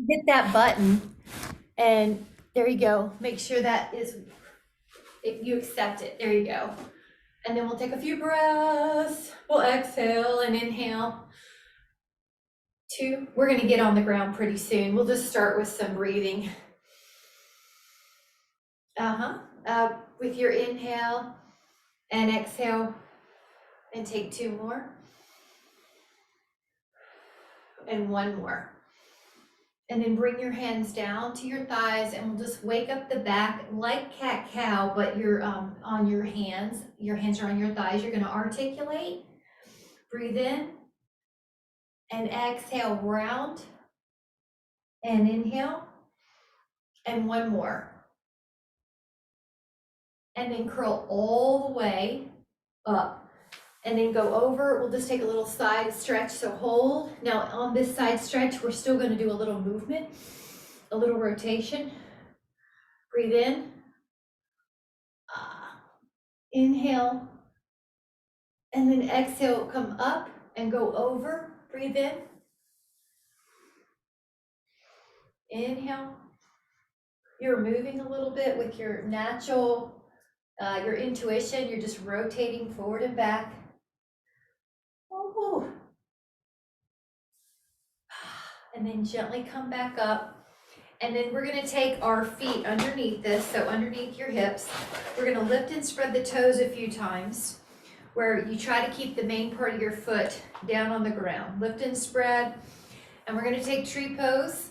hit that button, and there you go. Make sure that is, if you accept it, there you go. And then we'll take a few breaths. We'll exhale and inhale. 2. We're gonna get on the ground pretty soon. We'll just start with some breathing. With your inhale and exhale, and take 2 more. And 1 more. And then bring your hands down to your thighs, and we'll just wake up the back like cat-cow, but you're on your hands. Your hands are on your thighs. You're gonna articulate. Breathe in and exhale, round and inhale. And 1 more. And then curl all the way up. And then go over. We'll just take a little side stretch, so hold. Now on this side stretch, we're still gonna do a little movement, a little rotation. Breathe in. Inhale. And then exhale, come up and go over. Breathe in. Inhale. You're moving a little bit with your natural, your intuition. You're just rotating forward and back. Oh. And then gently come back up. And then we're gonna take our feet underneath this, so underneath your hips. We're gonna lift and spread the toes a few times, where you try to keep the main part of your foot down on the ground. Lift and spread. And we're gonna take tree pose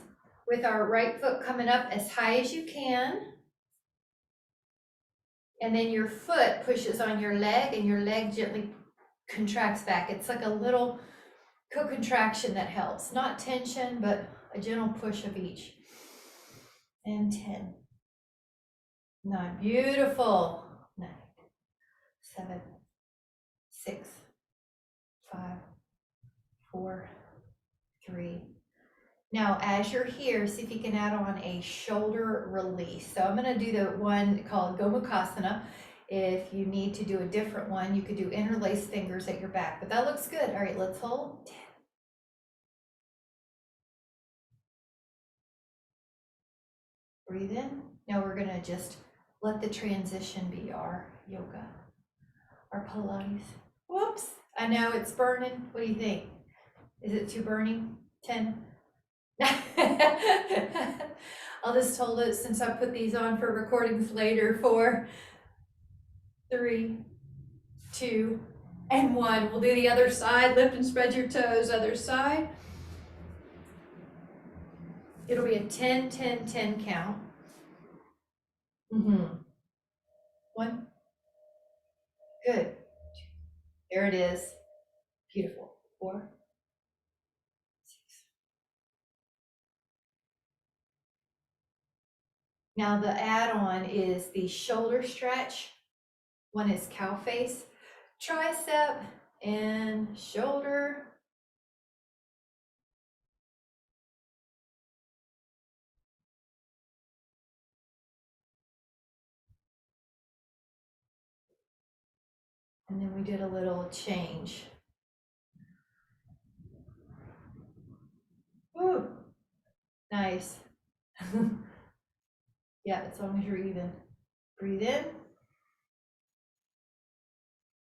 with our right foot coming up as high as you can. And then your foot pushes on your leg, and your leg gently contracts back. It's like a little co-contraction that helps. Not tension, but a gentle push of each. And 10. 9. Beautiful. 9. 7. 6. 5. 4. 3. Now, as you're here, see if you can add on a shoulder release. So I'm going to do the one called Gomukhasana. If you need to do a different one, you could do interlaced fingers at your back, but that looks good. All right, let's hold. 10. Breathe in. Now we're going to just let the transition be our yoga, our Pilates. Whoops, I know it's burning. What do you think? Is it too burning? 10. I'll just hold it since I put these on for recordings later. 4, 3, 2, and 1. We'll do the other side. Lift and spread your toes. Other side. It'll be a 10, 10, 10 count. 1. Good. There it is. Beautiful. 4, 6. Now the add-on is the shoulder stretch. One is cow face, tricep, and shoulder. And then we did a little change. Woo, nice. Yeah, as long as you're even. Breathe in.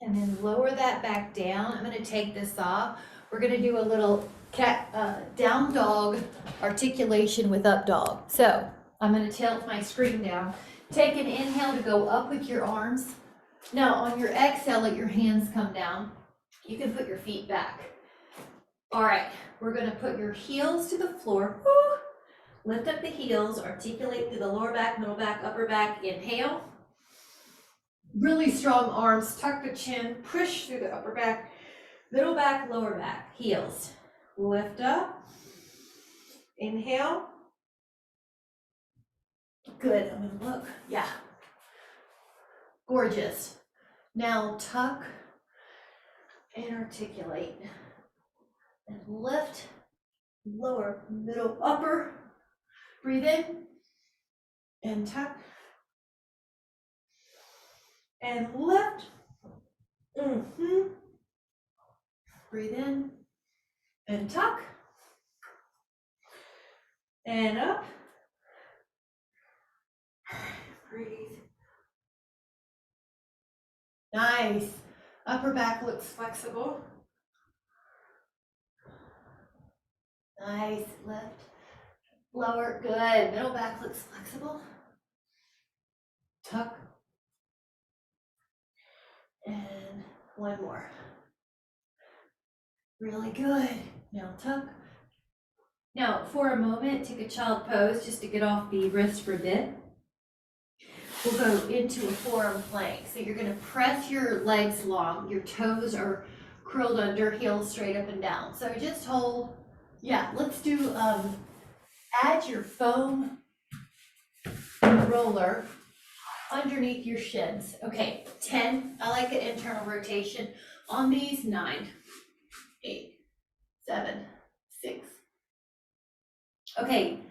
And then lower that back down. I'm gonna take this off. We're gonna do a little cat down dog articulation with up dog. So I'm gonna tilt my screen down. Take an inhale to go up with your arms. Now on your exhale, let your hands come down. You can put your feet back. All right, we're gonna put your heels to the floor. Woo. Lift up the heels, articulate through the lower back, middle back, upper back. Inhale. Really strong arms, tuck the chin, push through the upper back, middle back, lower back, heels. Lift up. Inhale. Good, I'm gonna look, yeah. Gorgeous. Now tuck and articulate. And lift, lower, middle, upper. Breathe in and tuck. And lift. Breathe in and tuck. and up. Breathe. Nice. Upper back looks flexible. Nice. Lift. Lower. Good. Middle back looks flexible. Tuck. And one more. Really good. Now tuck. Now, for a moment, take a child pose just to get off the wrist for a bit. We'll go into a forearm plank. So you're going to press your legs long. Your toes are curled under, heels straight up and down. So just hold. Yeah, let's do, add your foam roller underneath your shins. Okay, 10. I like an internal rotation. On these, 9, 8, 7, 6. Okay,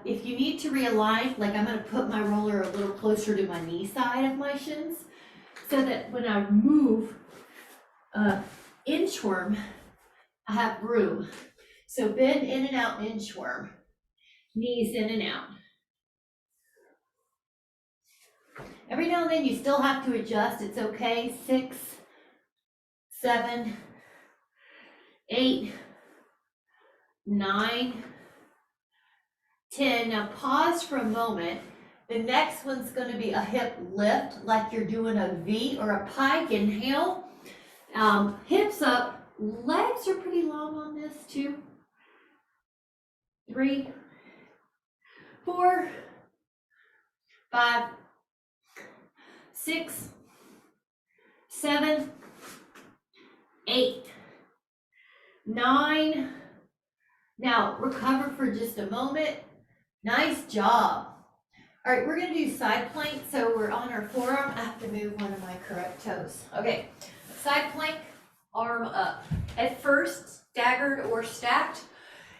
if you need to realign, like I'm gonna put my roller a little closer to my knee side of my shins so that when I move inchworm, I have room. So bend in and out inchworm, knees in and out. Every now and then you still have to adjust, it's okay. 6, 7, 8, 9, 10. Now pause for a moment. The next one's going to be a hip lift, like you're doing a V or a pike. Inhale, hips up, legs are pretty long on this too. 3, 4, 5, 6, 7, 8, 9. Now recover for just a moment. Nice job. All right, we're gonna do side plank. So we're on our forearm. I have to move one of my correct toes. Okay, side plank, arm up. At first, staggered or stacked,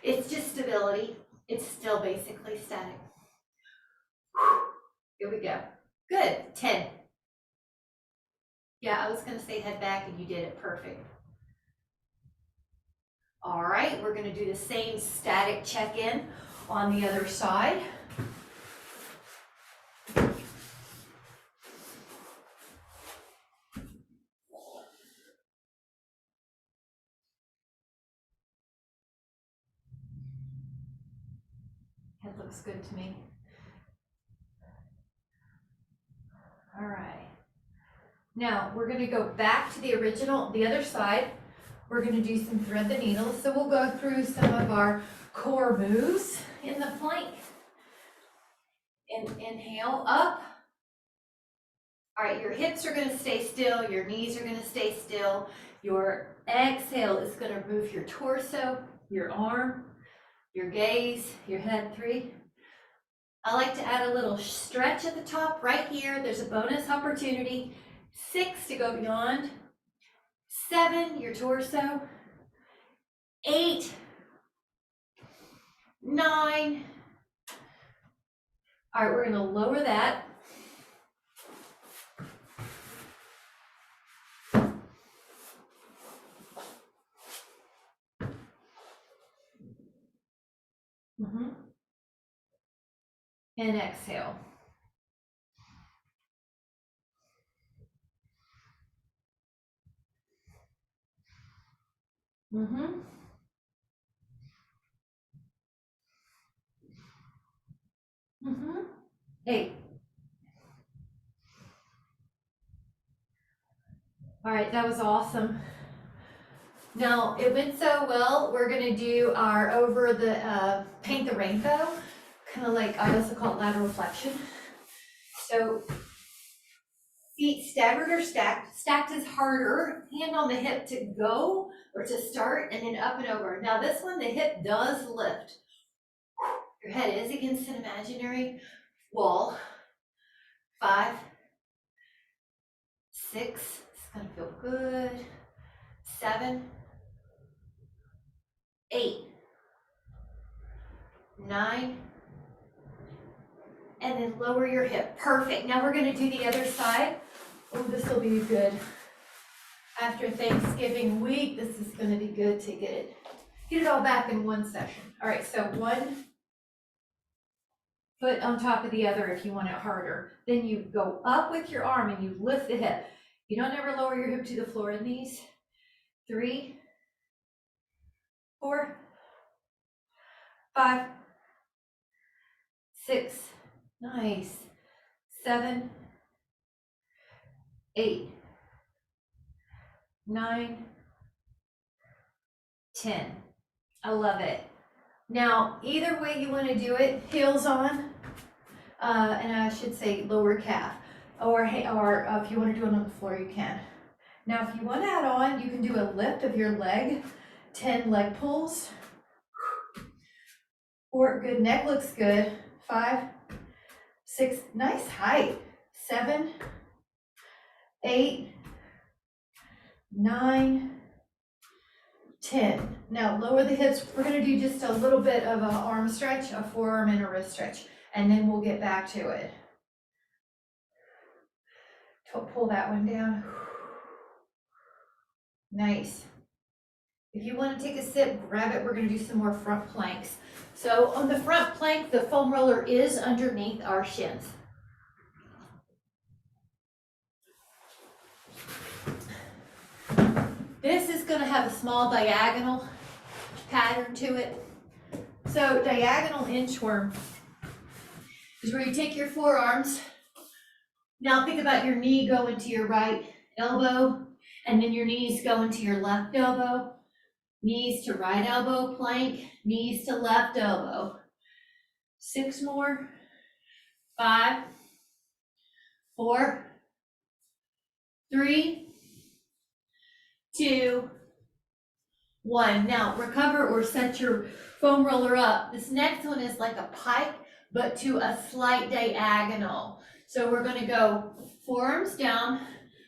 it's just stability. It's still basically static. Here we go. Good, 10. Yeah, I was gonna say head back and you did it perfect. All right, we're gonna do the same static check-in on the other side. That looks good to me. All right. Now we're going to go back to the original, the other side. We're going to do some thread the needle. So we'll go through some of our core moves in the plank. Inhale up. All right, your hips are going to stay still. Your knees are going to stay still. Your exhale is going to move your torso, your arm, your gaze, your head. 3. I like to add a little stretch at the top right here. There's a bonus opportunity. 6 to go beyond. 7, your torso. 8, 9. All right, we're going to lower that. And exhale. Mm-hmm. 8. All right, that was awesome. Now, it went so well, we're going to do our over the paint the rainbow, kind of like I also call it lateral flexion. So feet staggered or stacked. Stacked is harder. Hand on the hip to go or to start, and then up and over. Now this one, the hip does lift. Your head is against an imaginary wall. 5, 6, it's gonna feel good. 7, 8, 9, and then lower your hip. Perfect. Now we're gonna do the other side. Oh, this will be good. After Thanksgiving week, this is gonna be good to get it all back in one session. All right, so 1, foot on top of the other if you want it harder. Then you go up with your arm and you lift the hip. You don't ever lower your hip to the floor in these. 3, 4, 5, 6, nice, 7, 8, 9, 10. I love it. Now, either way you want to do it, heels on, and I should say lower calf, or if you want to do it on the floor, you can. Now, if you want to add on, you can do a lift of your leg, 10 leg pulls, or good neck looks good, 5, 6, nice height, 7, 8, 9, 10. Now lower the hips. We're going to do just a little bit of an arm stretch, a forearm and a wrist stretch, and then we'll get back to it. Pull that one down. Nice. If you want to take a sip, grab it. We're going to do some more front planks. So on the front plank, the foam roller is underneath our shins. This is going to have a small diagonal pattern to it. So diagonal inchworm is where you take your forearms. Now think about your knee going to your right elbow, and then your knees going to your left elbow. Knees to right elbow plank, knees to left elbow. 6 more. 5, 4, 3, 2, 1. Now recover or set your foam roller up. This next one is like a pike, but to a slight diagonal. So we're going to go forearms down,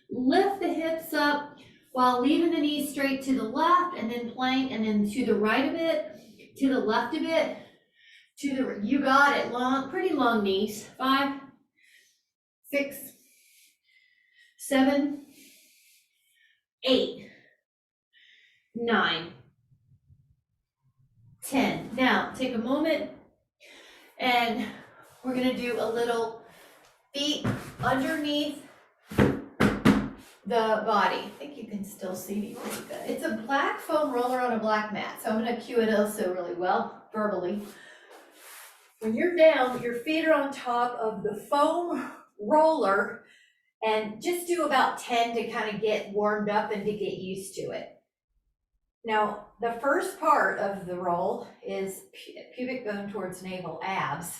lift the hips up while leaving the knees straight to the left, and then plank, and then to the right a bit, to the left a bit, to the, you got it, long, pretty long knees. 5, 6, 7, 8, 9, 10. Now take a moment and we're going to do a little feet underneath the body. I think you can still see me pretty good. It's a black foam roller on a black mat, so I'm going to cue it also really well verbally. When you're down, your feet are on top of the foam roller, and just do about 10 to kind of get warmed up and to get used to it. Now, the first part of the roll is pubic bone towards navel, abs,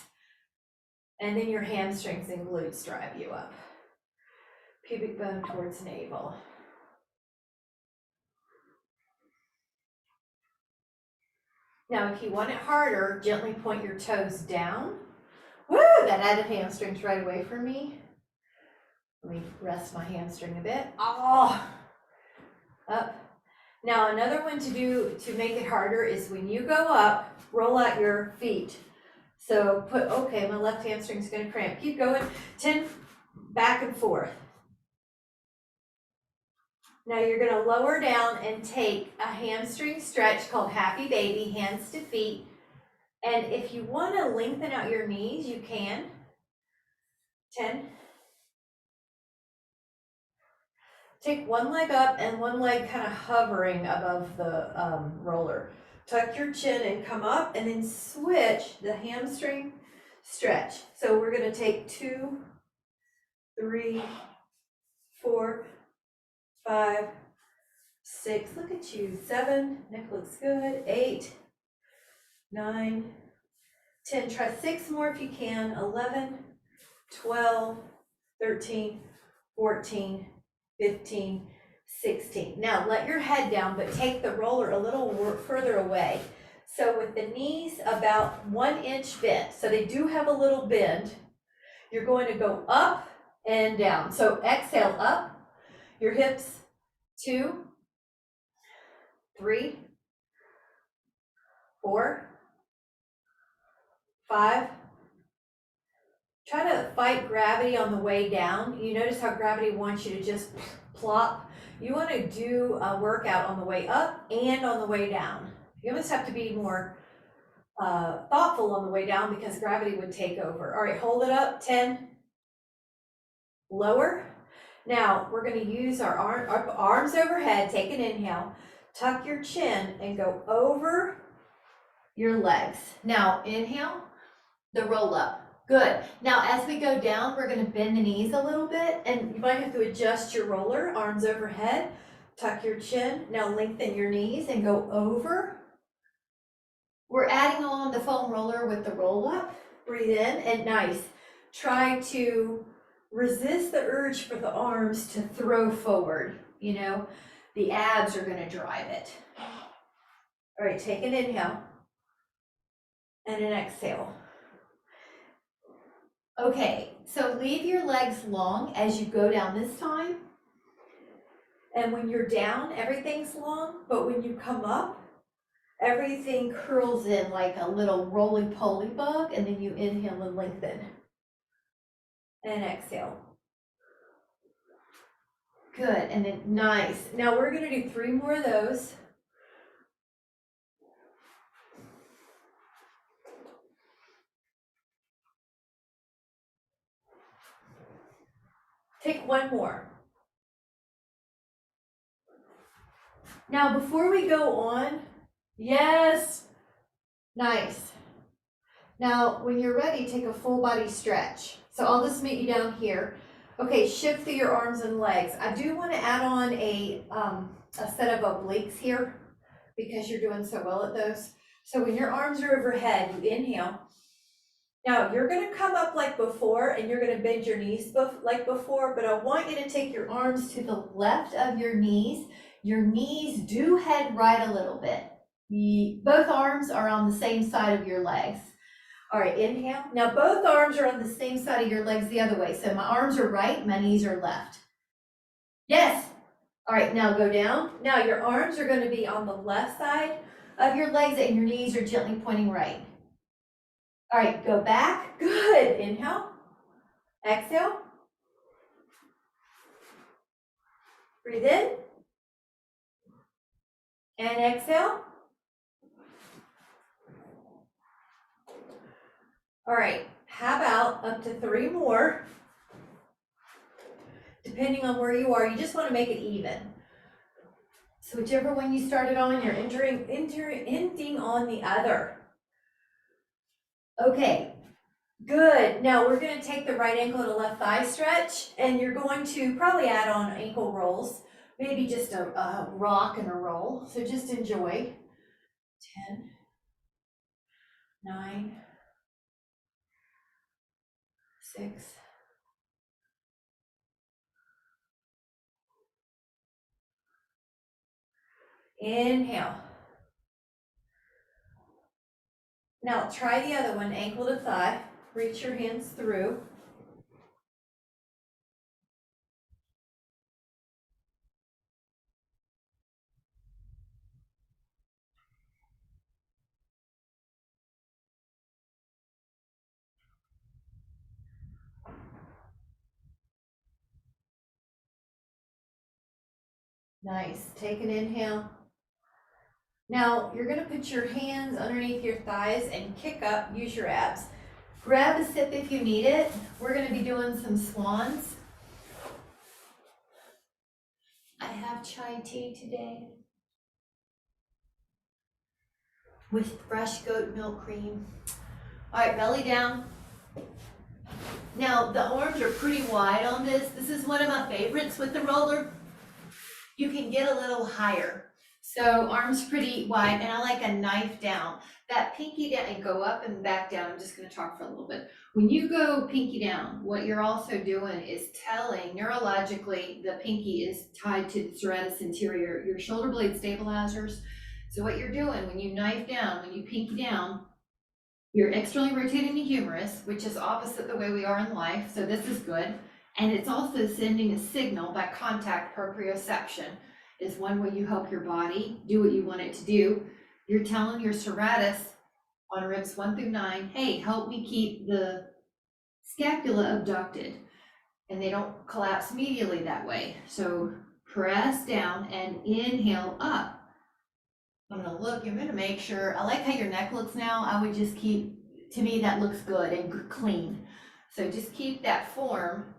and then your hamstrings and glutes drive you up. Pubic bone towards navel. Now, if you want it harder, gently point your toes down. Woo, that added hamstrings right away for me. Let me rest my hamstring a bit. Oh, up. Now, another one to do to make it harder is when you go up, roll out your feet. So okay, my left hamstring's gonna cramp. Keep going, 10, back and forth. Now you're gonna lower down and take a hamstring stretch called happy baby, hands to feet. And if you wanna lengthen out your knees, you can. 10. Take one leg up and one leg kind of hovering above the roller. Tuck your chin and come up, and then switch the hamstring stretch. So we're going to take 2, 3, 4, 5, 6. Look at you. 7. Neck looks good. 8, 9, 10. Try 6 more if you can. 11, 12, 13, 14, 15, 16. Now let your head down, but take the roller a little further away. So with the knees about 1 inch bent, so they do have a little bend, you're going to go up and down. So exhale up, your hips, 2, 3, 4, 5. Try to fight gravity on the way down. You notice how gravity wants you to just plop. You want to do a workout on the way up and on the way down. You almost have to be more thoughtful on the way down because gravity would take over. All right, hold it up, 10, lower. Now, we're gonna use our arms overhead, take an inhale, tuck your chin and go over your legs. Now, inhale, the roll up. Good. Now, as we go down, we're gonna bend the knees a little bit and you might have to adjust your roller, arms overhead, tuck your chin. Now lengthen your knees and go over. We're adding on the foam roller with the roll up. Breathe in and nice. Try to resist the urge for the arms to throw forward. You know, the abs are gonna drive it. All right, take an inhale and an exhale. Okay, so leave your legs long as you go down this time. And when you're down, everything's long, but when you come up, everything curls in like a little roly-poly bug, and then you inhale and lengthen. And exhale. Good, and then nice. Now we're gonna do 3 more of those. Take 1 more. Now before we go on, yes, nice. Now when you're ready, take a full body stretch. So I'll just meet you down here. Okay, shift through your arms and legs. I do want to add on a set of obliques here because you're doing so well at those. So when your arms are overhead, you inhale. Now you're going to come up like before and you're going to bend your knees like before, but I want you to take your arms to the left of your knees. Your knees do head right a little bit. Both arms are on the same side of your legs. All right, inhale. Now both arms are on the same side of your legs the other way. So my arms are right, my knees are left. Yes. All right, now go down. Now your arms are going to be on the left side of your legs and your knees are gently pointing right. All right, go back. Good. Inhale. Exhale. Breathe in. And exhale. All right, how about up to 3 more? Depending on where you are, you just want to make it even. So whichever one you started on, you're ending on the other. Okay, good. Now we're going to take the right ankle to left thigh stretch, and you're going to probably add on ankle rolls, maybe just a rock and a roll. So just enjoy. 10, 9, 6, 5. Inhale. Now try the other one, ankle to thigh. Reach your hands through. Nice. Take an inhale. Now you're going to put your hands underneath your thighs and kick up, use your abs. Grab a sip if you need it. We're going to be doing some swans. I have chai tea today with fresh goat milk cream. All right, belly down. Now the arms are pretty wide on this. This is one of my favorites with the roller. You can get a little higher. So arms pretty wide, and I like a knife down. That pinky down and go up and back down. I'm just going to talk for a little bit. When you go pinky down, what you're also doing is telling neurologically the pinky is tied to the serratus anterior, your shoulder blade stabilizers. So what you're doing when you knife down, when you pinky down, you're externally rotating the humerus, which is opposite the way we are in life. So this is good. And it's also sending a signal by contact proprioception is one way you help your body do what you want it to do. You're telling your serratus on ribs 1 through 9, hey, help me keep the scapula abducted. And they don't collapse medially that way. So press down and inhale up. I'm gonna look, I'm gonna make sure, I like how your neck looks now. I would just keep, to me, that looks good and clean. So just keep that form.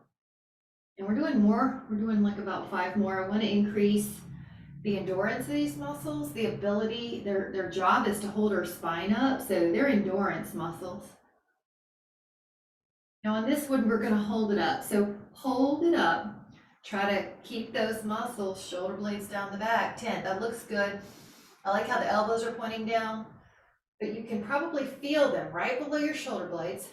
And we're doing more, we're doing like about 5 more. I wanna increase the endurance of these muscles, the ability, their job is to hold our spine up, so they're endurance muscles. Now on this one, we're gonna hold it up. So hold it up. Try to keep those muscles, shoulder blades down the back. 10, that looks good. I like how the elbows are pointing down, but you can probably feel them right below your shoulder blades.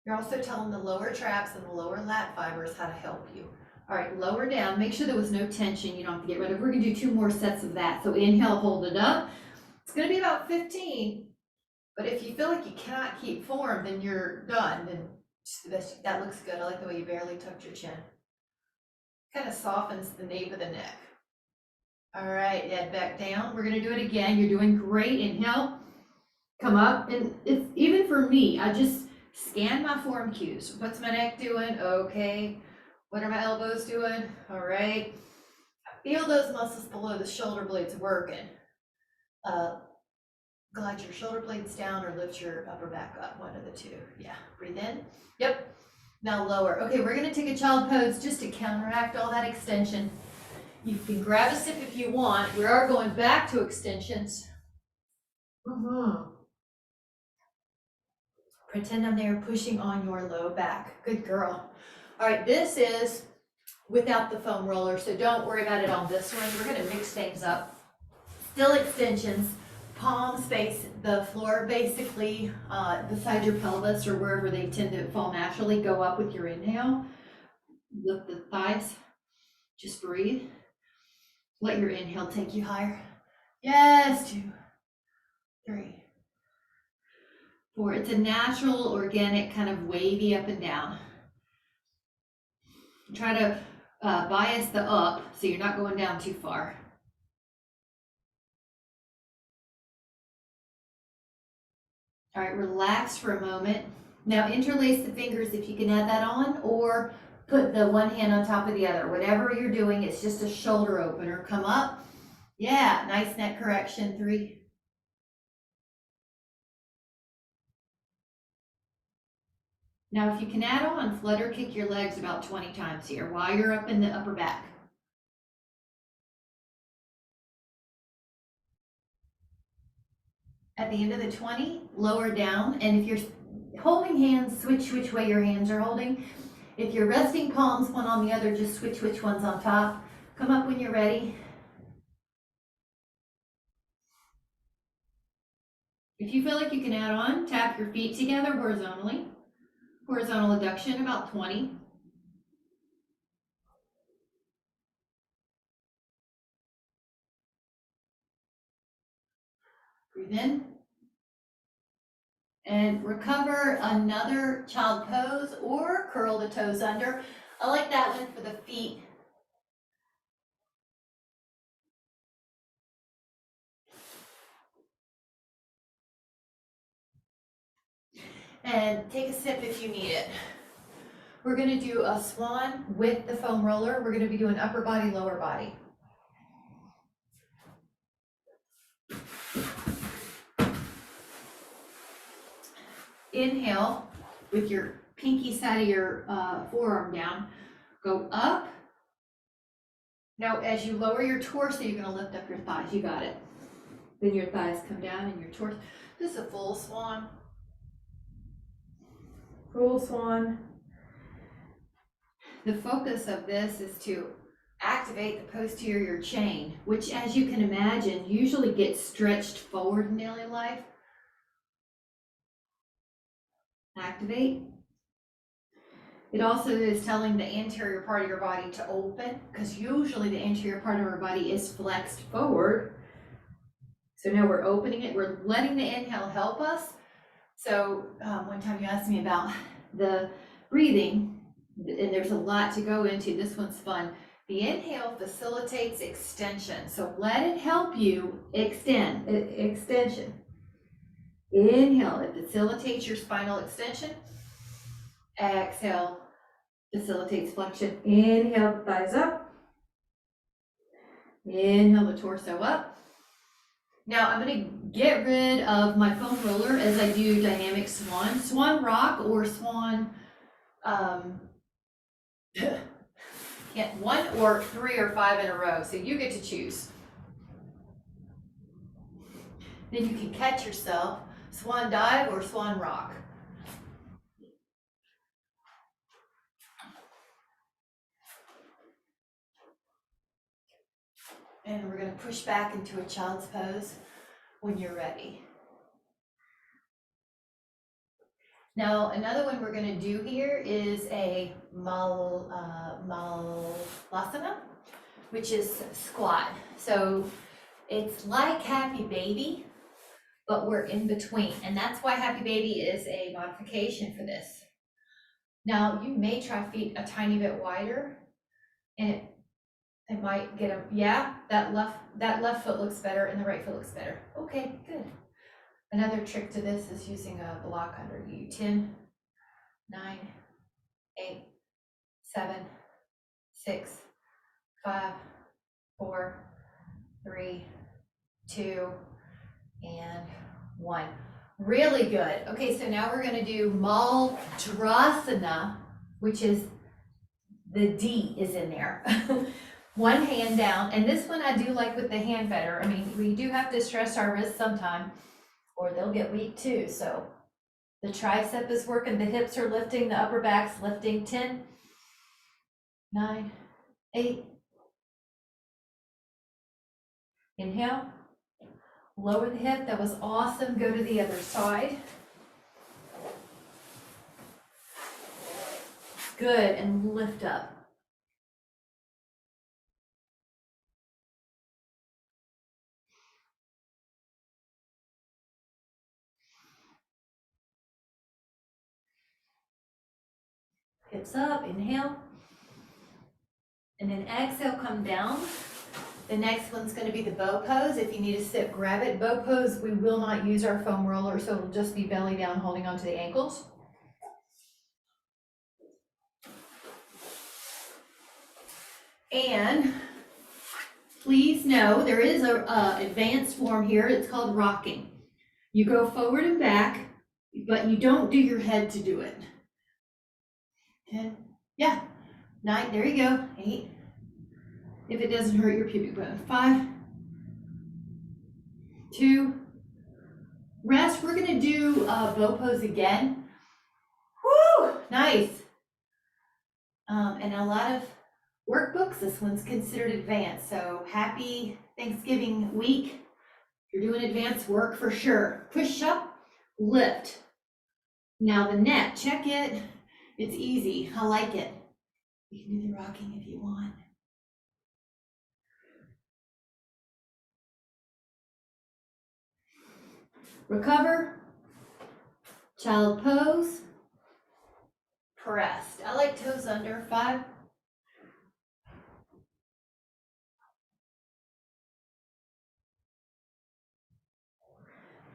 You're also telling the lower traps and the lower lat fibers how to help you. All right, lower down, make sure there was no tension you don't have to get rid of. We're gonna do 2 more sets of that. So inhale, hold it up. It's gonna be about 15, but if you feel like you cannot keep form, then you're done. Then that looks good. I like the way you barely tucked your chin. Kind of softens the nape of the neck. All right, head back down. We're gonna do it again. You're doing great. Inhale, come up, and it's even for me, I just scan my form cues. What's my neck doing? Okay. What are my elbows doing? All right. Feel those muscles below the shoulder blades working. Glide your shoulder blades down or lift your upper back up, one of the two. Yeah, breathe in. Yep. Now lower. Okay, we're gonna take a child pose just to counteract all that extension. You can grab a sip if you want. We are going back to extensions. Pretend I'm there pushing on your low back. Good girl. All right, this is without the foam roller, so don't worry about it on this one. We're gonna mix things up. Still extensions, palms face the floor basically, beside your pelvis or wherever they tend to fall naturally. Go up with your inhale. Lift the thighs. Just breathe. Let your inhale take you higher. Yes, 2, 3, 4. It's a natural, organic, kind of wavy up and down. Try to bias the up so you're not going down too far. All right, relax for a moment. Now interlace the fingers if you can add that on, or put the one hand on top of the other. Whatever you're doing, it's just a shoulder opener. Come up. Yeah, nice neck correction. 3. Now, if you can add on, flutter kick your legs about 20 times here while you're up in the upper back. At the end of the 20, lower down, and if you're holding hands, switch which way your hands are holding. If you're resting palms one on the other, just switch which one's on top. Come up when you're ready. If you feel like you can add on, tap your feet together horizontally. Horizontal adduction, about 20. Breathe in. And recover another child pose or curl the toes under. I like that one for the feet. And take a sip if you need it. We're gonna do a swan with the foam roller. We're gonna be doing upper body, lower body. Inhale with your pinky side of your forearm down. Go up. Now, as you lower your torso, you're gonna lift up your thighs. You got it. Then your thighs come down and your torso. This is a full swan. Full swan. The focus of this is to activate the posterior chain, which, as you can imagine, usually gets stretched forward in daily life. Activate. It also is telling the anterior part of your body to open, because usually the anterior part of our body is flexed forward. So now we're opening it. We're letting the inhale help us. So one time you asked me about the breathing, and there's a lot to go into. This one's fun. The inhale facilitates extension. So let it help you extend, extension. Inhale, it facilitates your spinal extension. Exhale, facilitates flexion. Inhale, thighs up. Inhale the torso up. Now I'm going to get rid of my foam roller as I do dynamic swan, swan rock, or swan, yeah, 1 or 3 or 5 in a row. So you get to choose. Then you can catch yourself, swan dive or swan rock. And we're going to push back into a child's pose when you're ready. Now, another one we're going to do here is a malasana, which is squat. So it's like Happy Baby, but we're in between. And that's why Happy Baby is a modification for this. Now, you may try feet a tiny bit wider, and it might get them. Yeah, that left foot looks better and the right foot looks better. Okay, good. Another trick to this is using a block under you. 10, 9, 8, 7, 6, 5, 4, 3, 2, and 1. Really good. Okay, so now we're going to do Maldrasana, which is the D is in there. One hand down, and this one I do like with the hand better. I mean, we do have to stress our wrists sometime, or they'll get weak too. So the tricep is working, the hips are lifting, the upper back's lifting. 10, 9, 8. Inhale, lower the hip. That was awesome. Go to the other side. Good, and lift up. Hips up, inhale. And then exhale, come down. The next one's going to be the bow pose. If you need to sit, grab it. Bow pose, we will not use our foam roller, so it'll just be belly down, holding onto the ankles. And please know there is a advanced form here. It's called rocking. You go forward and back, but you don't do your head to do it. 10, yeah, 9, there you go, 8. If it doesn't hurt your pubic bone. 5, 2, rest. We're gonna do bow pose again. Woo, nice. And a lot of workbooks, this one's considered advanced. So happy Thanksgiving week. You're doing advanced work for sure. Push up, lift. Now the neck, check it. It's easy, I like it. You can do the rocking if you want. Recover, child pose, pressed. I like toes under. 5,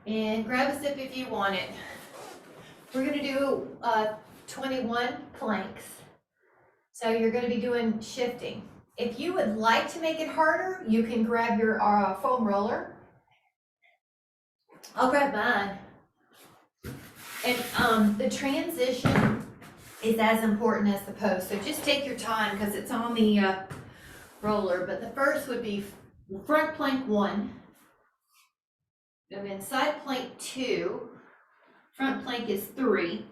and grab a sip if you want it. We're going to do 21 planks. So you're going to be doing shifting. If you would like to make it harder, you can grab your foam roller. I'll grab mine. And the transition is as important as the pose. So just take your time because it's on the roller. But the first would be front plank 1. And then side plank 2. Front plank is 3.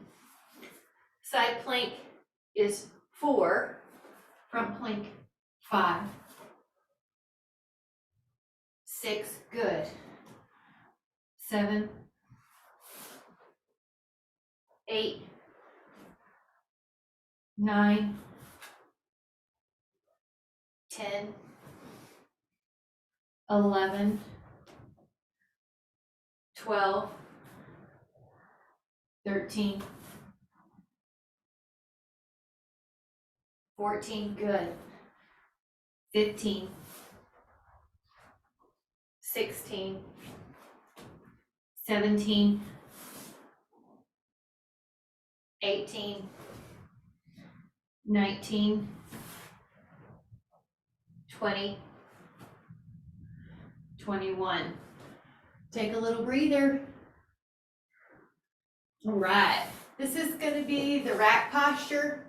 Side plank is 4. Front plank 5. 6, good. 7, 8, 9, 10, 11, 12, 13, 14, good. 15, 16, 17, 18, 19, 20, 21. Take a little breather. All right, this is going to be the rack posture.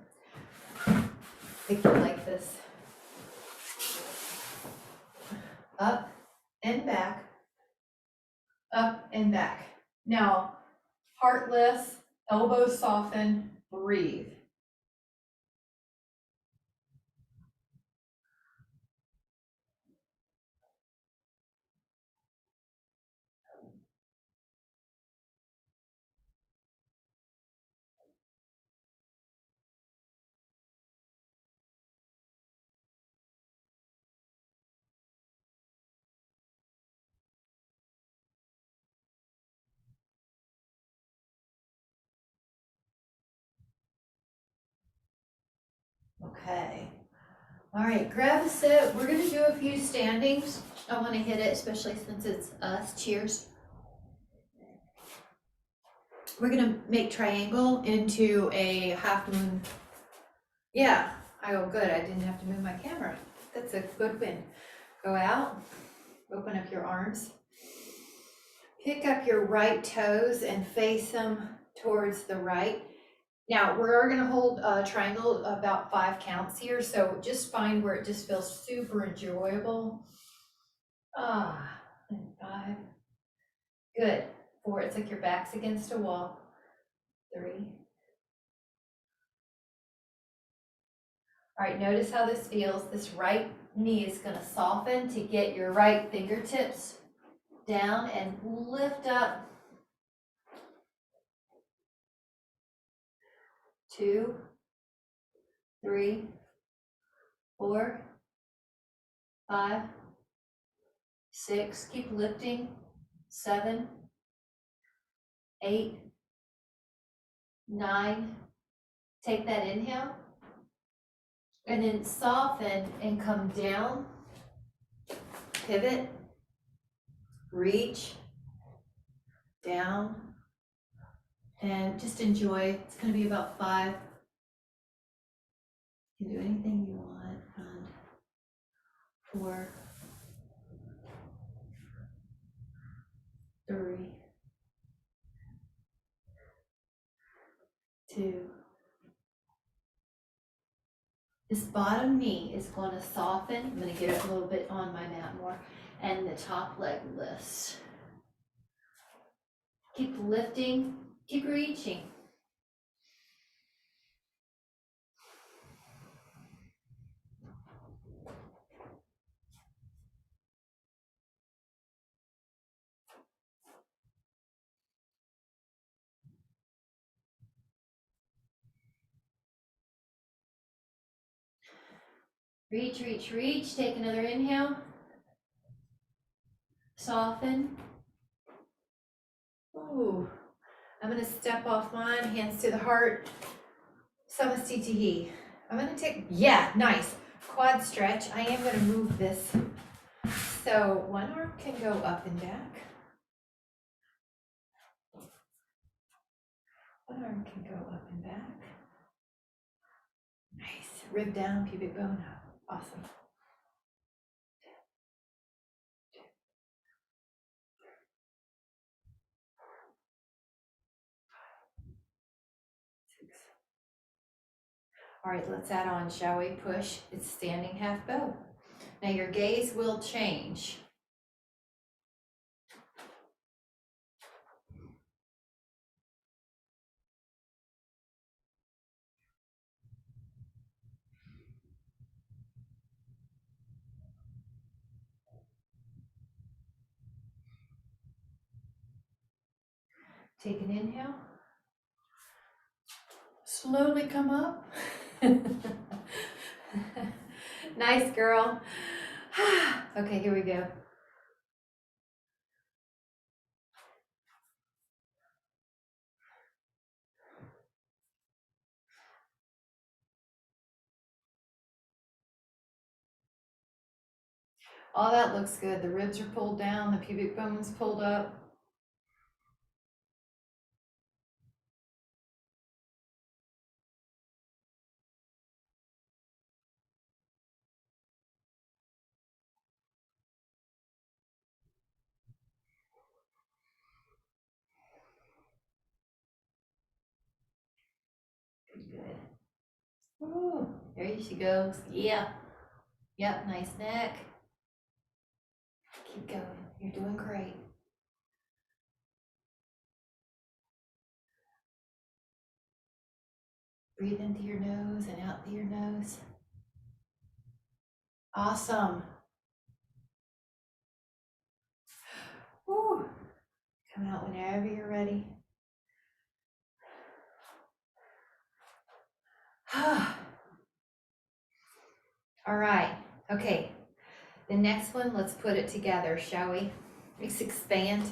If you like this. Up and back, up and back. Now, heart lifts, elbows soften, breathe. Okay. All right, grab a sit. We're gonna do a few standings. I wanna hit it, especially since it's us. Cheers. We're gonna make triangle into a half moon. Yeah, oh good, I didn't have to move my camera. That's a good win. Go out, open up your arms. Pick up your right toes and face them towards the right. Now, we're gonna hold a triangle about 5 counts here, so just find where it just feels super enjoyable. And 5. Good. 4, it's like your back's against a wall. 3. All right, notice how this feels. This right knee is gonna soften to get your right fingertips down and lift up. 2, 3, 4, 5, 6, keep lifting. 7, 8, 9, take that inhale, and then soften and come down, pivot, reach, down, and just enjoy. It's gonna be about 5. You can do anything you want. And 4, 3, 2. This bottom knee is going to soften. I'm going to get it a little bit on my mat more, and the top leg lifts. Keep lifting, keep reaching. Reach, reach, reach. Take another inhale. Soften. Ooh. I'm going to step off mine, hands to the heart. Samasthiti. I'm going to take, yeah, nice. Quad stretch. I am going to move this. So one arm can go up and back. One arm can go up and back. Nice. Rib down, pubic bone up. Awesome. 6. All right, let's add on, shall we? Push. It's standing half bow. Now your gaze will change. Take an inhale. Slowly come up. Nice, girl. Okay, here we go. All that looks good. The ribs are pulled down, the pubic bone's pulled up. Ooh, there she goes. Yeah. Yep, nice neck. Keep going. You're doing great. Breathe into your nose and out through your nose. Awesome. Woo. Come out whenever you're ready. All right. Okay. The next one, let's put it together, shall we? Let's expand.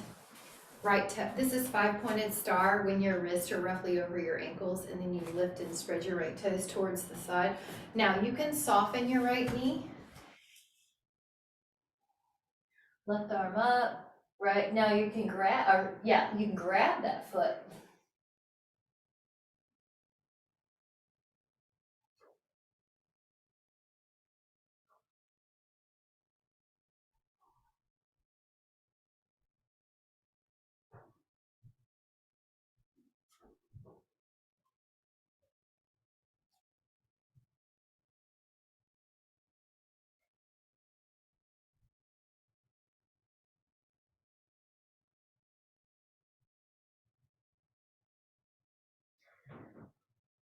Right toe. This is 5-pointed star when your wrists are roughly over your ankles, and then you lift and spread your right toes towards the side. Now you can soften your right knee. Left arm up. Right now you can grab, or yeah, you can grab that foot.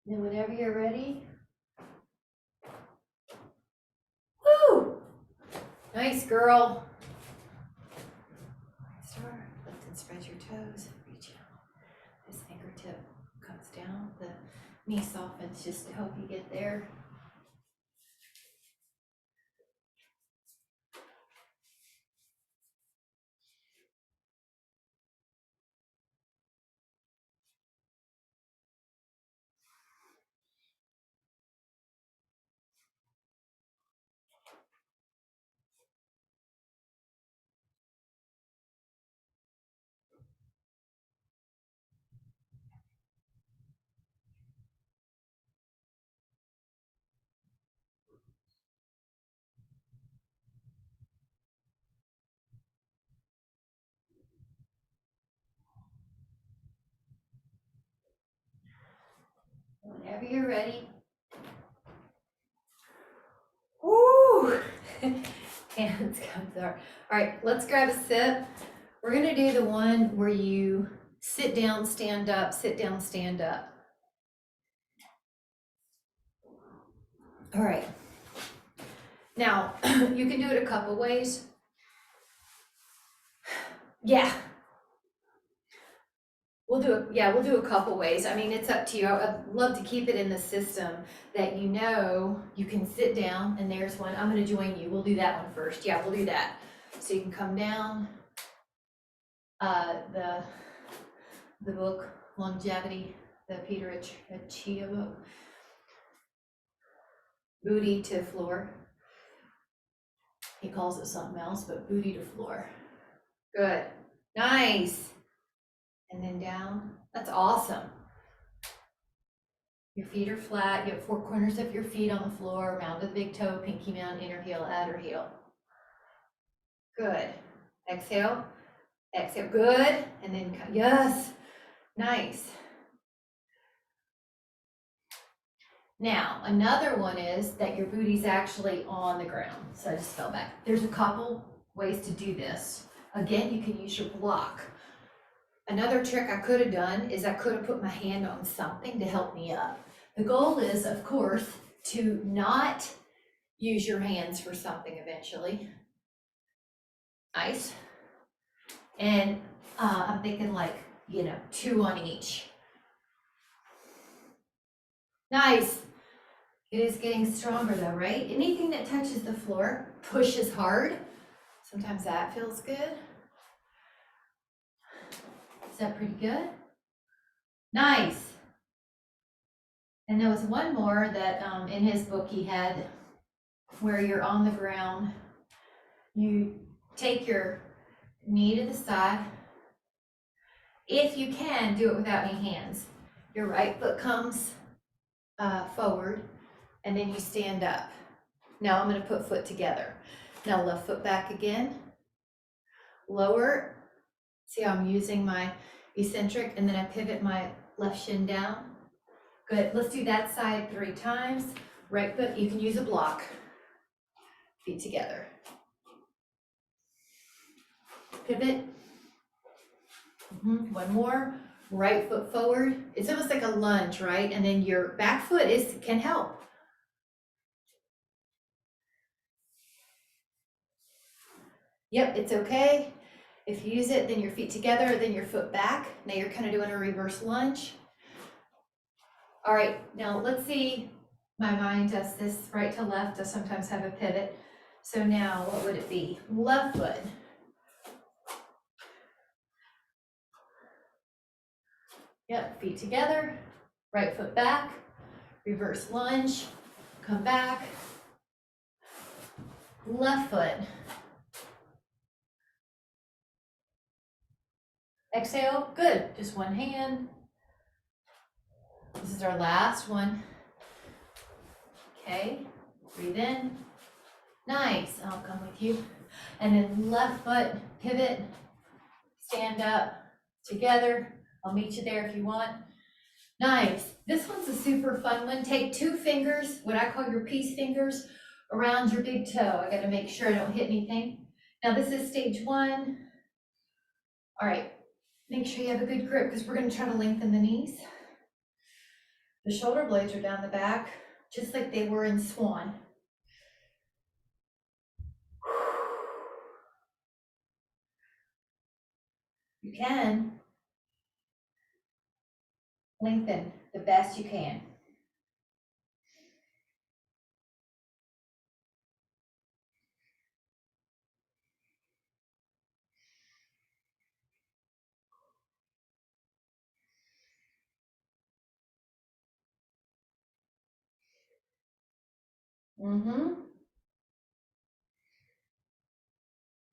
Then whenever you're ready. Woo! Nice girl. Star, lift and spread your toes. Reach out. This fingertip comes down. The knee softens just to help you get there. Whenever you're ready. Woo! Hands come there. All right, let's grab a sip. We're gonna do the one where you sit down, stand up, sit down, stand up. All right. Now, you can do it a couple ways. Yeah. We'll do a couple ways. I mean, it's up to you. I'd love to keep it in the system that you know you can sit down, and there's one. I'm gonna join you. We'll do that one first. Yeah, we'll do that. So you can come down. The book Longevity, the Peter Achia book. Booty to floor. He calls it something else, but booty to floor. Good. Nice. And then down. That's awesome. Your feet are flat. You have 4 corners of your feet on the floor. Round the big toe, pinky down, inner heel, outer heel. Good. Exhale. Exhale. Good. And then, yes. Nice. Now, another one is that your booty's actually on the ground. So I just fell back. There's a couple ways to do this. Again, you can use your block. Another trick I could have done is I could have put my hand on something to help me up. The goal is, of course, to not use your hands for something eventually. Nice. And I'm thinking like, 2 on each. Nice. It is getting stronger though, right? Anything that touches the floor pushes hard. Sometimes that feels good. Is that pretty good? Nice. And there was one more that in his book he had where you're on the ground. You take your knee to the side. If you can, do it without any hands. Your right foot comes forward, and then you stand up. Now I'm going to put foot together. Now left foot back again. Lower. See how I'm using my eccentric, and then I pivot my left shin down. Good, let's do that side 3 times. Right foot, you can use a block. Feet together. Pivot. One more. Right foot forward. It's almost like a lunge, right? And then your back foot can help. Yep, it's okay. If you use it, then your feet together, then your foot back. Now you're kind of doing a reverse lunge. All right, now let's see. My mind does this right to left. I sometimes have a pivot. So now what would it be? Left foot. Yep, feet together, right foot back, reverse lunge, come back, left foot. Exhale, good, just one hand. This is our last one. Okay, breathe in. Nice, I'll come with you. And then left foot, pivot, stand up, together. I'll meet you there if you want. Nice, this one's a super fun one. Take 2 fingers, what I call your peace fingers, around your big toe. I gotta make sure I don't hit anything. Now this is stage 1. All right, make sure you have a good grip because we're gonna try to lengthen the knees. The shoulder blades are down the back, just like they were in Swan. You can lengthen the best you can.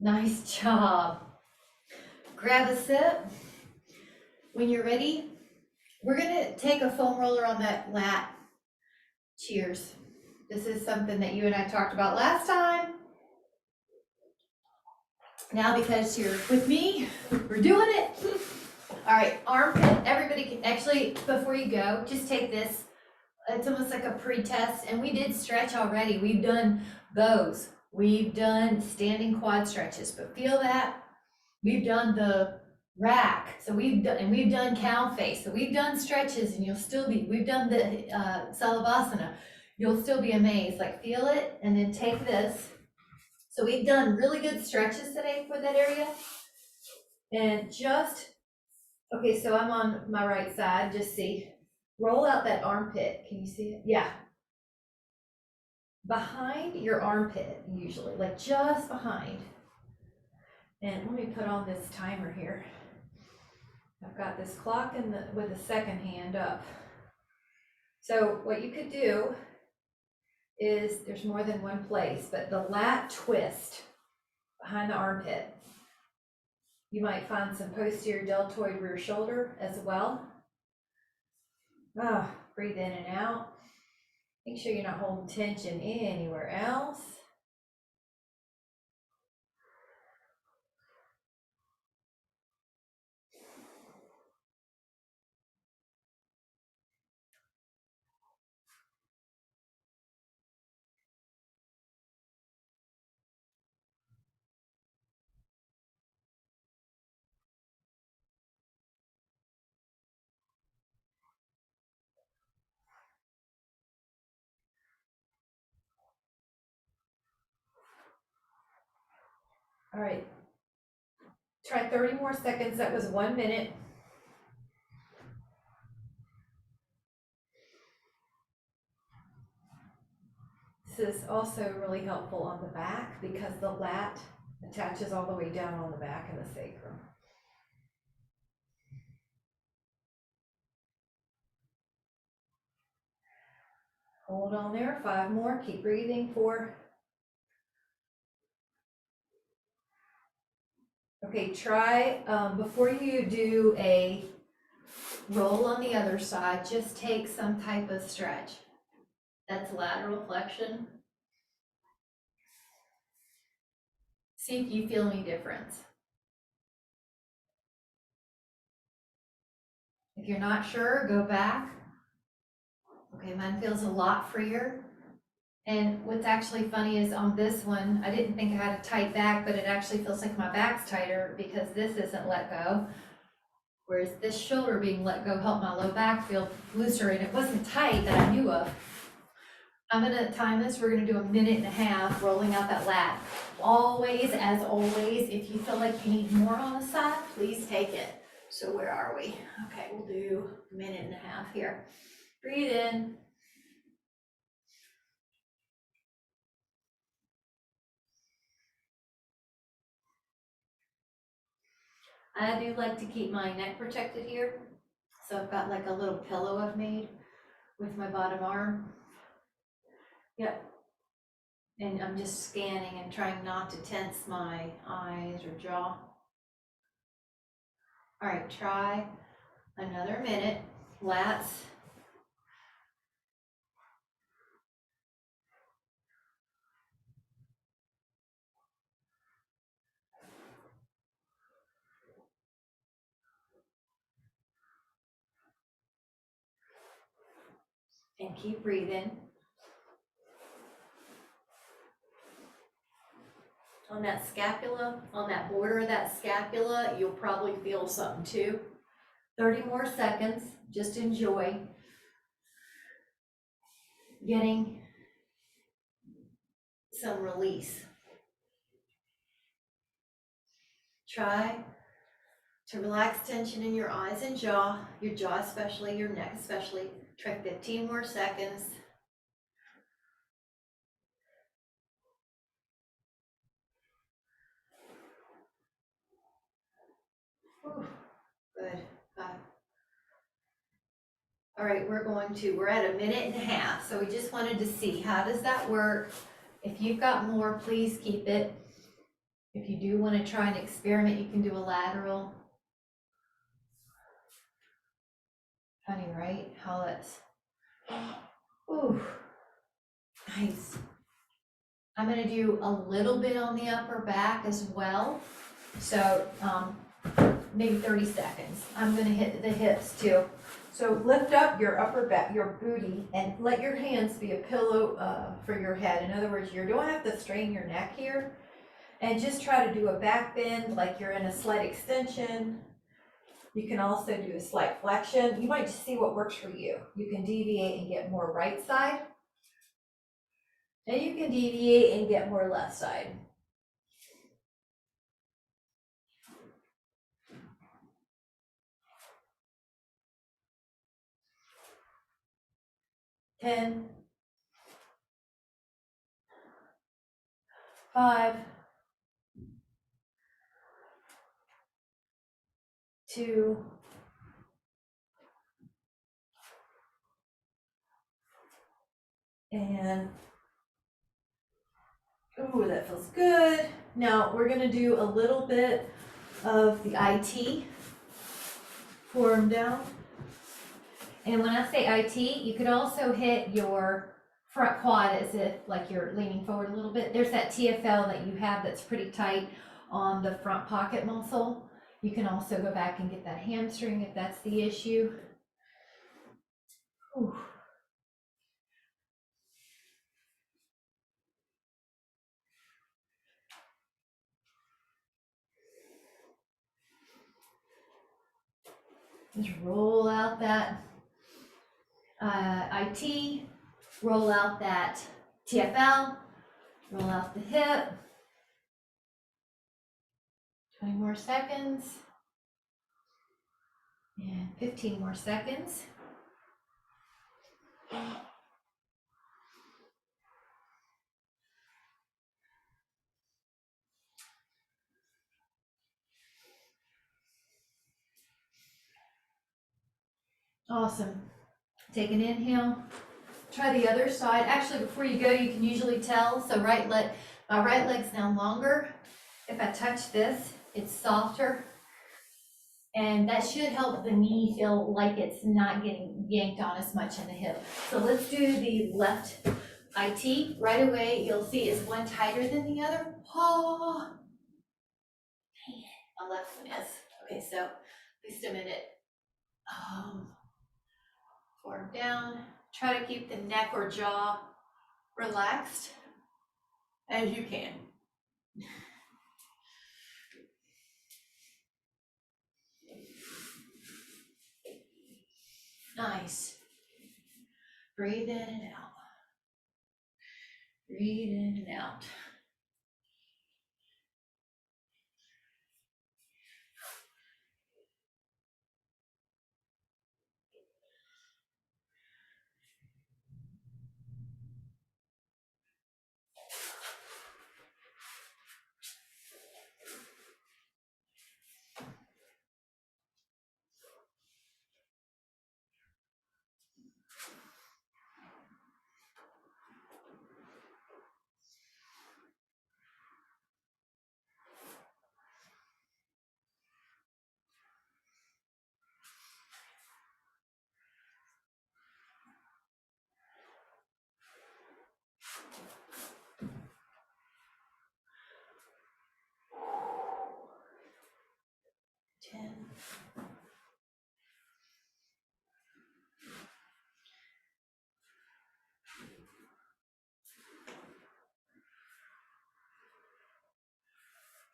Nice job. Grab a sip. When you're ready, we're gonna take a foam roller on that lat. Cheers. This is something that you and I talked about last time. Now because you're with me, we're doing it. All right, armpit, everybody can, actually, before you go, just take this. It's almost like a pre-test, and we did stretch already. We've done bows. We've done standing quad stretches, but feel that? We've done the rack, so we've done cow face, so we've done stretches, and we've done the Salavasana. You'll still be amazed, like feel it, and then take this. So we've done really good stretches today for that area. And okay, so I'm on my right side, just see. Roll out that armpit, can you see it? Yeah. Behind your armpit, usually, like just behind. And let me put on this timer here. I've got this clock with the second hand up. So what you could do is, there's more than one place, but the lat twist behind the armpit. You might find some posterior deltoid rear shoulder as well. Breathe in and out. Make sure you're not holding tension anywhere else. All right, try 30 more seconds. That was 1 minute. This is also really helpful on the back because the lat attaches all the way down on the back and the sacrum. Hold on there, 5 more, keep breathing, 4. Okay, try, before you do a roll on the other side, just take some type of stretch. That's lateral flexion. See if you feel any difference. If you're not sure, go back. Okay, mine feels a lot freer. And what's actually funny is on this one, I didn't think I had a tight back, but it actually feels like my back's tighter because this isn't let go. Whereas this shoulder being let go helped my low back feel looser, and it wasn't tight that I knew of. I'm gonna time this, we're gonna do 1.5 minutes rolling out that lat. Always, as always, if you feel like you need more on the side, please take it. So where are we? Okay, we'll do 1.5 minutes here. Breathe in. I do like to keep my neck protected here. So I've got like a little pillow I've made with my bottom arm. Yep. And I'm just scanning and trying not to tense my eyes or jaw. All right, try another minute. Lats. And keep breathing. On that scapula, on that border of that scapula, you'll probably feel something too. 30 more seconds, just enjoy getting some release. Try to relax tension in your eyes and jaw especially, your neck especially. Try 15 more seconds. Whew, good, 5. All right, we're at 1.5 minutes. So we just wanted to see, how does that work? If you've got more, please keep it. If you do want to try an experiment, you can do a lateral. Funny, right? How that's, ooh, nice. I'm gonna do a little bit on the upper back as well. So maybe 30 seconds. I'm gonna hit the hips too. So lift up your upper back, your booty, and let your hands be a pillow for your head. In other words, you don't have to strain your neck here. And just try to do a back bend like you're in a slight extension. You can also do a slight flexion. You might just see what works for you. You can deviate and get more right side. And you can deviate and get more left side. Ten, 5, 2, and ooh, that feels good. Now we're gonna do a little bit of the IT, forearm down. And when I say IT, you could also hit your front quad as if like you're leaning forward a little bit. There's that TFL that you have that's pretty tight on the front pocket muscle. You can also go back and get that hamstring if that's the issue. Ooh. Just roll out that IT, roll out that TFL, roll out the hip. 20 more seconds. And 15 more seconds. Awesome. Take an inhale. Try the other side. Actually, before you go, you can usually tell. So my right leg's now longer. If I touch this, it's softer. And that should help the knee feel like it's not getting yanked on as much in the hip. So let's do the left IT. Right away, you'll see is one tighter than the other. Oh, man, my left one is. Okay, so at least a minute. Forearm down, Try to keep the neck or jaw relaxed as you can. Nice. Breathe in and out. Breathe in and out. Ten.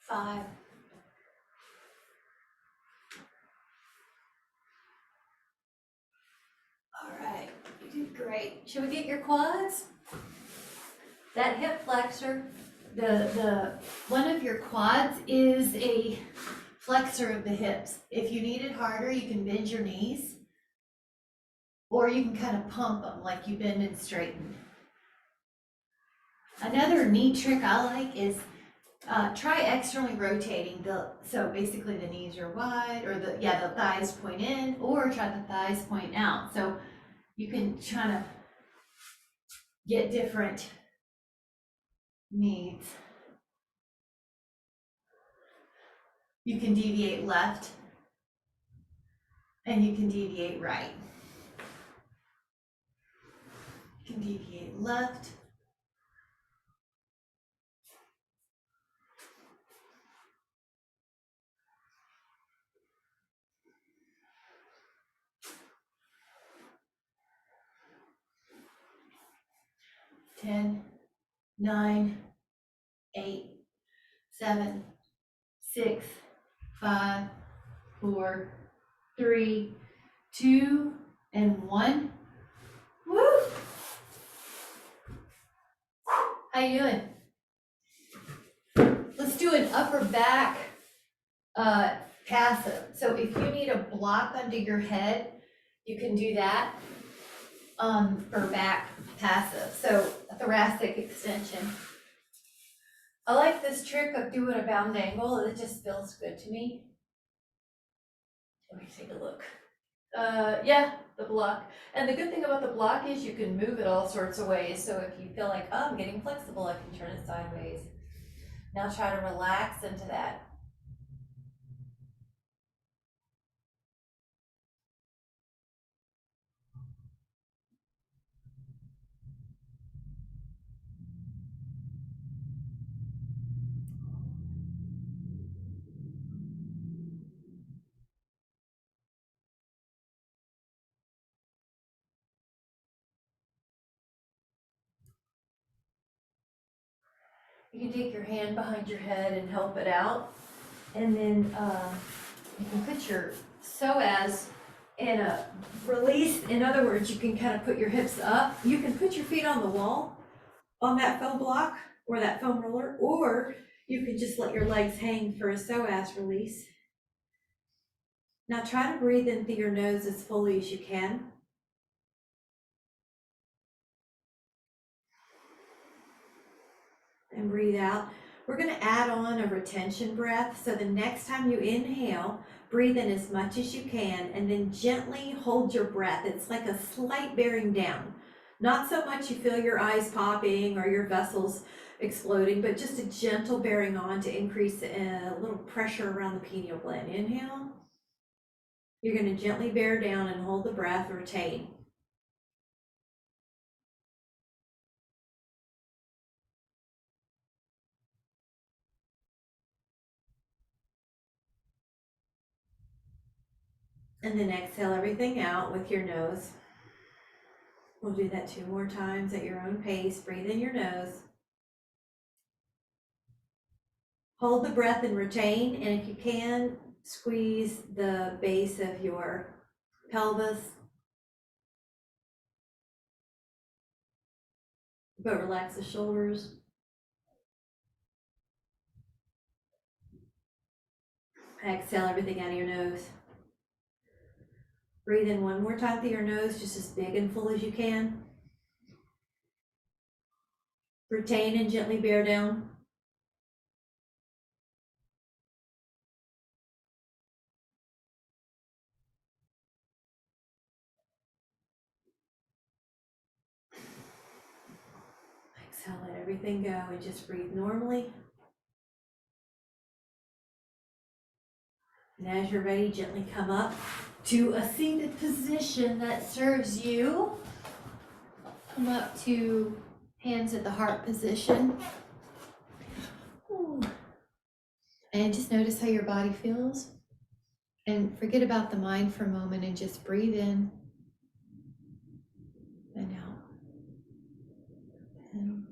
5. All right, you did great. Should we get your quads? That hip flexor, the one of your quads is a flexor of the hips. If you need it harder, you can bend your knees, or you can kind of pump them like you bend and straighten. Another neat trick I like is try externally rotating so basically the knees are wide, or the thighs point in, or try the thighs point out. So you can try to get different needs. You can deviate left and you can deviate right. You can deviate left. Ten, 9, 8, 7, 6, 5, 4, 3, 2, and 1. Woo! How you doing? Let's do an upper back passive. So if you need a block under your head, you can do that for back passive. So thoracic extension. I like this trick of doing a bound angle. It just feels good to me. Let me take a look. Yeah, the block. And the good thing about the block is you can move it all sorts of ways. So if you feel like, oh, I'm getting flexible, I can turn it sideways. Now try to relax into that. You can take your hand behind your head and help it out. And then you can put your psoas in a release. In other words, you can kind of put your hips up. You can put your feet on the wall on that foam block or that foam roller, or you can just let your legs hang for a psoas release. Now try to breathe in through your nose as fully as you can. And breathe out. We're going to add on a retention breath. So the next time you inhale, breathe in as much as you can and then gently hold your breath. It's like a slight bearing down. Not so much you feel your eyes popping or your vessels exploding, but just a gentle bearing on to increase a little pressure around the pineal gland. Inhale. You're going to gently bear down and hold the breath, retain. And then exhale everything out with your nose. We'll do that 2 more times at your own pace. Breathe in your nose. Hold the breath and retain, and if you can, squeeze the base of your pelvis, but relax the shoulders. Exhale everything out of your nose. Breathe in 1 more time through your nose, just as big and full as you can. Retain and gently bear down. Exhale, let everything go and just breathe normally. And as you're ready, gently come up to a seated position that serves you. Come up to hands at the heart position. Ooh. And just notice how your body feels. And forget about the mind for a moment and just breathe in and out. And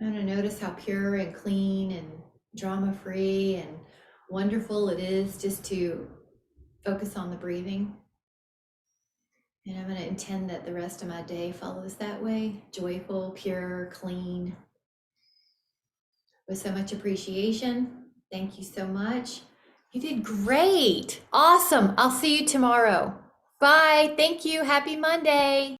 I'm going to notice how pure and clean and drama-free and wonderful it is just to focus on the breathing. And I'm going to intend that the rest of my day follows that way, joyful, pure, clean, with so much appreciation. Thank you so much. You did great. Awesome. I'll see you tomorrow. Bye. Thank you. Happy Monday.